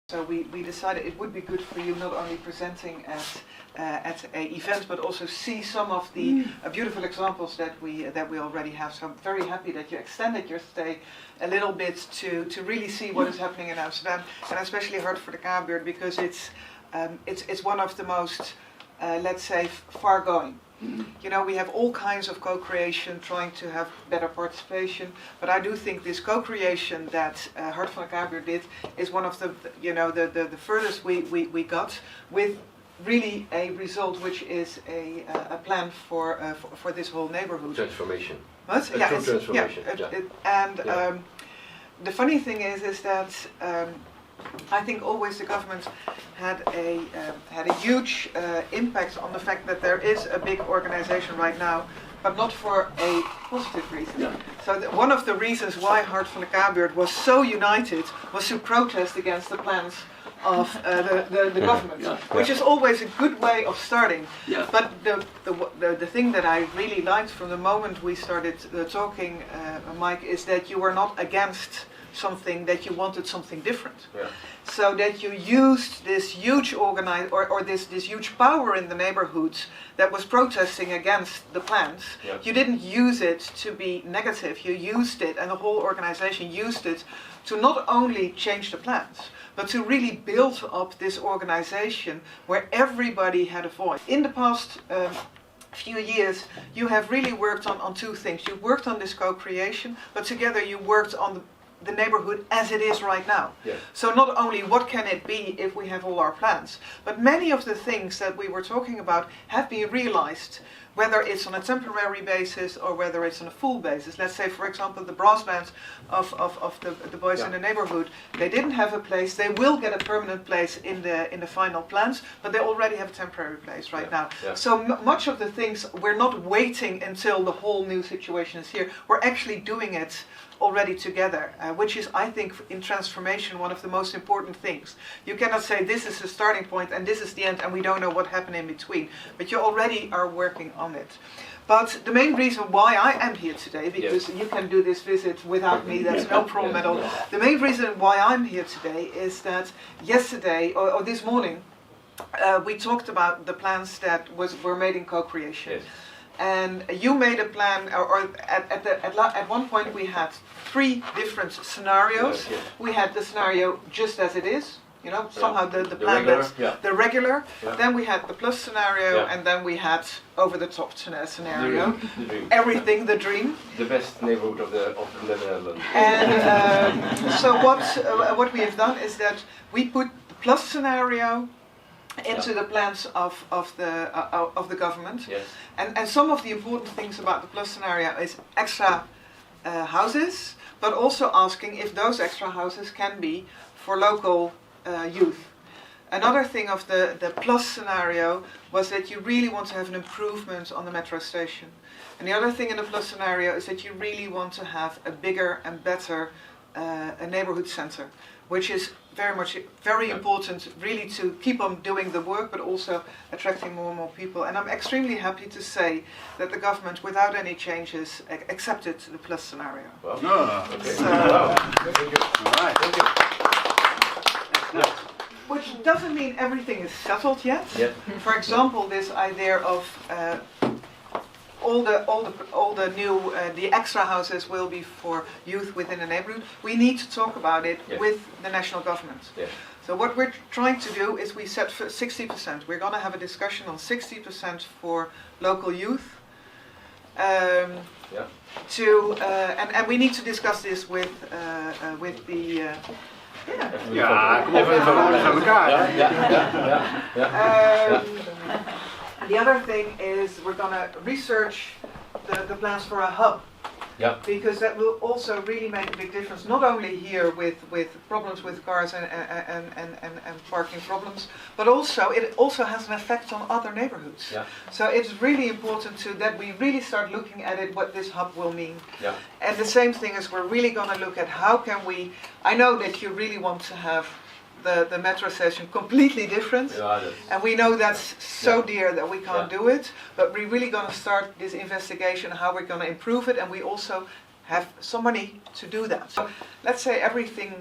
So we decided it would be good for you not only presenting at a event, but also see some of the beautiful examples that we already have. So I'm very happy that you extended your stay a little bit to really see what is happening in Amsterdam, and I especially heard for the K-buurt because it's one of the most let's say far-going. You know, we have all kinds of co-creation, trying to have better participation, but I do think this co-creation that Hart van K-buurt did is one of the, you know, the furthest we got with really a result which is a plan for this whole neighborhood. Transformation. What? A true transformation. The funny thing is that I think always the government had a huge impact on the fact that there is a big organization right now, but not for a positive reason. Yeah. So one of the reasons why Hart van K-buurt was so united was to protest against the plans of the government, which is always a good way of starting. Yeah. But the thing that I really liked from the moment we started talking, Mike, is that you were not against something, that you wanted something different. Yeah. So that you used this huge this huge power in the neighborhoods that was protesting against the plans. Yeah. You didn't use it to be negative, you used it, and the whole organization used it to not only change the plans, but to really build up this organization where everybody had a voice. In the past few years, you have really worked on two things. You worked on this co-creation, but together you worked on the neighborhood as it is right now. Yes. So not only what can it be if we have all our plans, but many of the things that we were talking about have been realized, whether it's on a temporary basis or whether it's on a full basis. Let's say, for example, the brass band of the boys in the neighborhood, they didn't have a place. They will get a permanent place in the final plans, but they already have a temporary place right now. Yeah. So much of the things, we're not waiting until the whole new situation is here. We're actually doing it already together, which is, I think, in transformation, one of the most important things. You cannot say this is the starting point and this is the end and we don't know what happened in between, but you already are working on it. But the main reason why I am here today, because you can do this visit without me, that's no problem at all. The main reason why I'm here today is that yesterday, or this morning, we talked about the plans that were made in co-creation. Yes. And you made a plan, or at one point we had 3 different scenarios. Yes, yes. We had the scenario just as it is, you know, somehow the plan that's the regular. Yeah. Then we had the plus scenario, and then we had over the top scenario. The dream. Everything, the dream. The best neighborhood of the Netherlands. And so what we have done is that we put the plus scenario into the plans of the government. Yes. And some of the important things about the plus scenario is extra houses, but also asking if those extra houses can be for local youth. Another thing of the plus scenario was that you really want to have an improvement on the metro station. And the other thing in the plus scenario is that you really want to have a bigger and better a neighborhood center, which is very important, really, to keep on doing the work, but also attracting more and more people. And I'm extremely happy to say that the government, without any changes, accepted the plus scenario. Well, okay. Thank you. All right. Thank you. Which doesn't mean everything is settled yet. Yeah. For example, this idea of all the new the extra houses will be for youth within the neighborhood. We need to talk about it with the national government. Yes. So what we're trying to do is we set for 60%. We're going to have a discussion on 60% for local youth. And we need to discuss this with the. The other thing is we're going to research the plans for a hub, because that will also really make a big difference, not only here with problems with cars and parking problems, but also it also has an effect on other neighborhoods. Yeah. So it's really important that we really start looking at it, what this hub will mean. Yeah. And the same thing is we're really going to look at how can we, I know that you really want to have the metro station completely different, and we know that's so dear that we can't do it, but we're really going to start this investigation how we're going to improve it, and we also have some money to do that. So let's say everything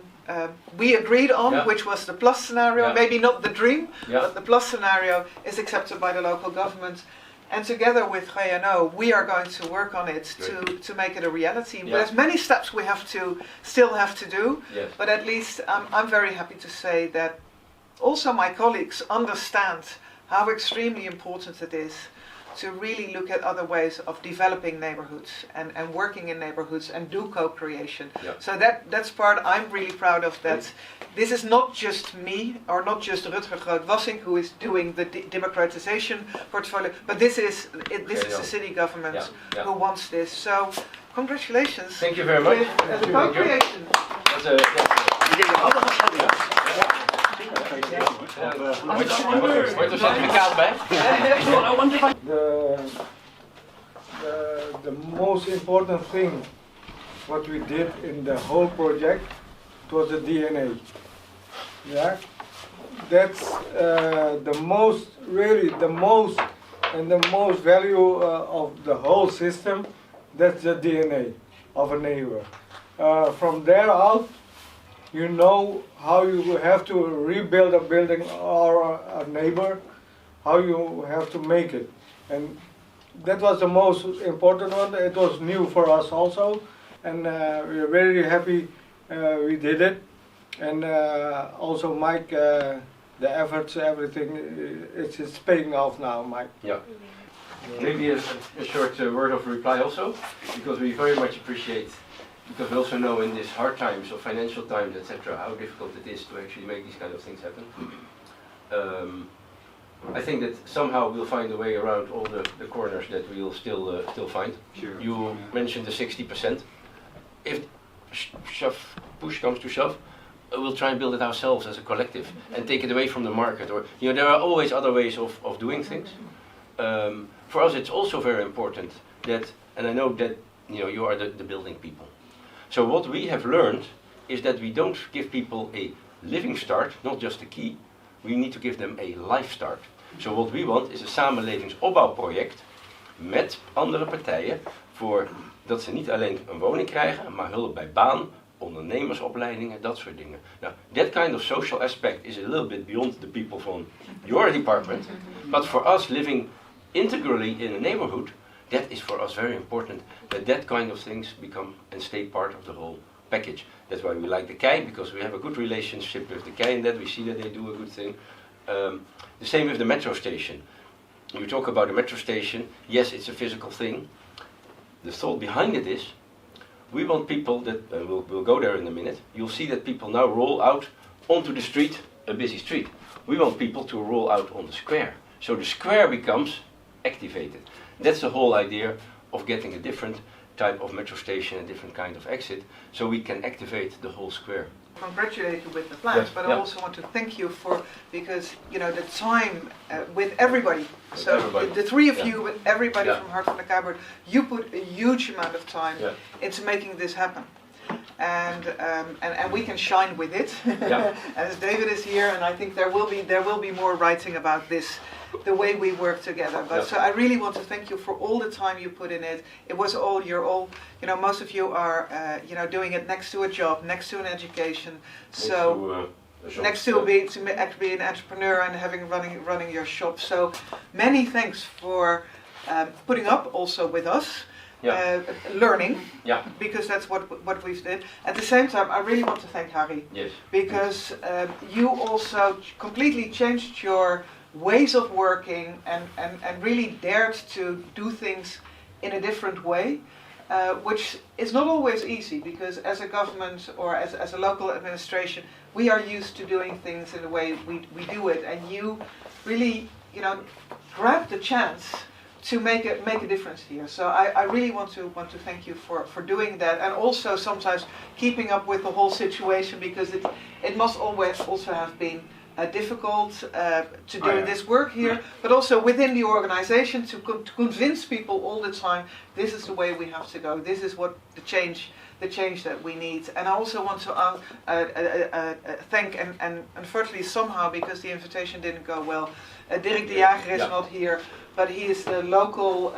we agreed on, which was the plus scenario, maybe not the dream, but the plus scenario is accepted by the local government. And together with GNO, we are going to work on it to make it a reality. There's many steps we still have to do, but at least I'm very happy to say that also my colleagues understand how extremely important it is to really look at other ways of developing neighborhoods and working in neighborhoods and do co-creation. So that's part I'm really proud of, that this is not just me or not just Rutger Groot-Wassink who is doing the democratization portfolio, but this is the city government who wants this. So congratulations. Thank you very much. With the co-creation. Wordt er certificaat bij? The most important thing what we did in the whole project was the DNA. Yeah, that's the most value of the whole system. That's the DNA of a neighbor. From there out, you know how you have to rebuild a building or a neighbor, how you have to make it. And that was the most important one. It was new for us also, and we're very happy we did it. And also Mike, the efforts, everything, it's paying off now, Mike. Yeah. Maybe a short word of reply also, because we very much appreciate, because we also know in these hard times of financial times, etc., how difficult it is to actually make these kind of things happen. I think that somehow we'll find a way around all the corners that we'll still find. Sure. You mentioned the 60%. If push comes to shove, we'll try and build it ourselves as a collective and take it away from the market. Or there are always other ways of doing things. For us, it's also very important that, and I know that you are the building people. So what we have learned is that we don't give people a living start, not just a key. We need to give them a life start. So what we want is een samenlevingsopbouwproject met andere partijen voor dat ze niet alleen een woning krijgen, maar hulp bij baan, ondernemersopleidingen, dat soort dingen. Now, that kind of social aspect is a little bit beyond the people from your department, but for us living integrally in a neighborhood, that is for us very important, that kind of things become and stay part of the whole package. That's why we like the K, because we have a good relationship with the K, and that we see that they do a good thing. The same with the metro station. You talk about the metro station, yes, it's a physical thing. The thought behind it is, we want people that, we'll go there in a minute, you'll see that people now roll out onto the street, a busy street. We want people to roll out on the square. So the square becomes activated. That's the whole idea of getting a different type of metro station, a different kind of exit, so we can activate the whole square. Congratulate you with the plans, but I also want to thank you for, because the time with everybody. So the three of you, with everybody from Hart van de K-buurt, you put a huge amount of time into making this happen, and we can shine with it. As David is here, and I think there will be more writing about this, the way we work together. But so I really want to thank you for all the time you put in it. It was all most of you are doing it next to a job, next to an education, so next to be an entrepreneur and running your shop. So many thanks for putting up also with us. Learning, because that's what we've did. At the same time, I really want to thank Harry, because you also completely changed your ways of working and really dared to do things in a different way, which is not always easy, because as a government or as a local administration, we are used to doing things in the way we do it, and you really grabbed the chance to make a difference here. So I really want to thank you for doing that, and also sometimes keeping up with the whole situation, because it must always also have been difficult to do this work here, but also within the organization to convince people all the time, this is the way we have to go, this is what the change that we need. And I also want to thank, and unfortunately somehow, because the invitation didn't go well, Dirk de Jager is not here, but he is the local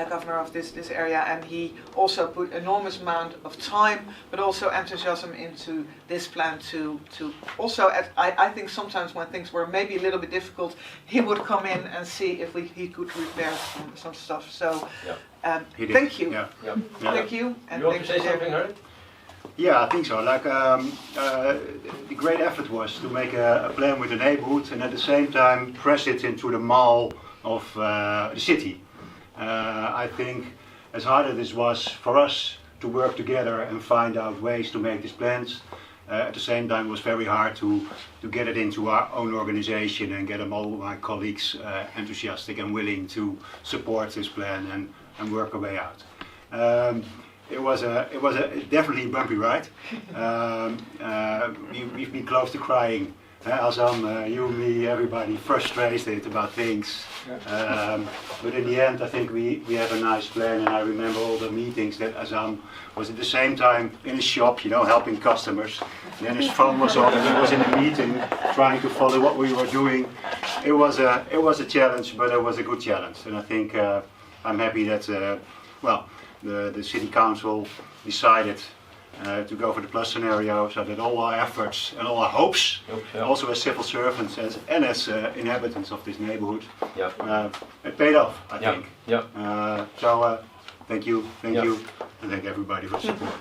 governor of this area, and he also put enormous amount of time but also enthusiasm into this plan to also I think sometimes when things were maybe a little bit difficult, he would come in and see if he could repair some stuff. So thank you. Thank you. And you want to say something, Harry? Yeah, I think so. Like the great effort was to make a plan with the neighborhood and at the same time press it into the mall of the city. I think as hard as this was for us to work together and find out ways to make these plans, at the same time it was very hard to get it into our own organization and get all my colleagues enthusiastic and willing to support this plan and work our way out. It was a definitely bumpy ride. We've been close to crying. Azam, you, me, everybody frustrated about things. But in the end, I think we have a nice plan, and I remember all the meetings that Azam was at the same time in his shop, helping customers. Then his phone was on, and he was in a meeting trying to follow what we were doing. It was a challenge, but it was a good challenge, and I think I'm happy that the city council decided to go for the plus scenario, so that all our efforts and all our hopes, also as civil servants and as inhabitants of this neighborhood, it paid off, I think. So thank you, and thank everybody for support.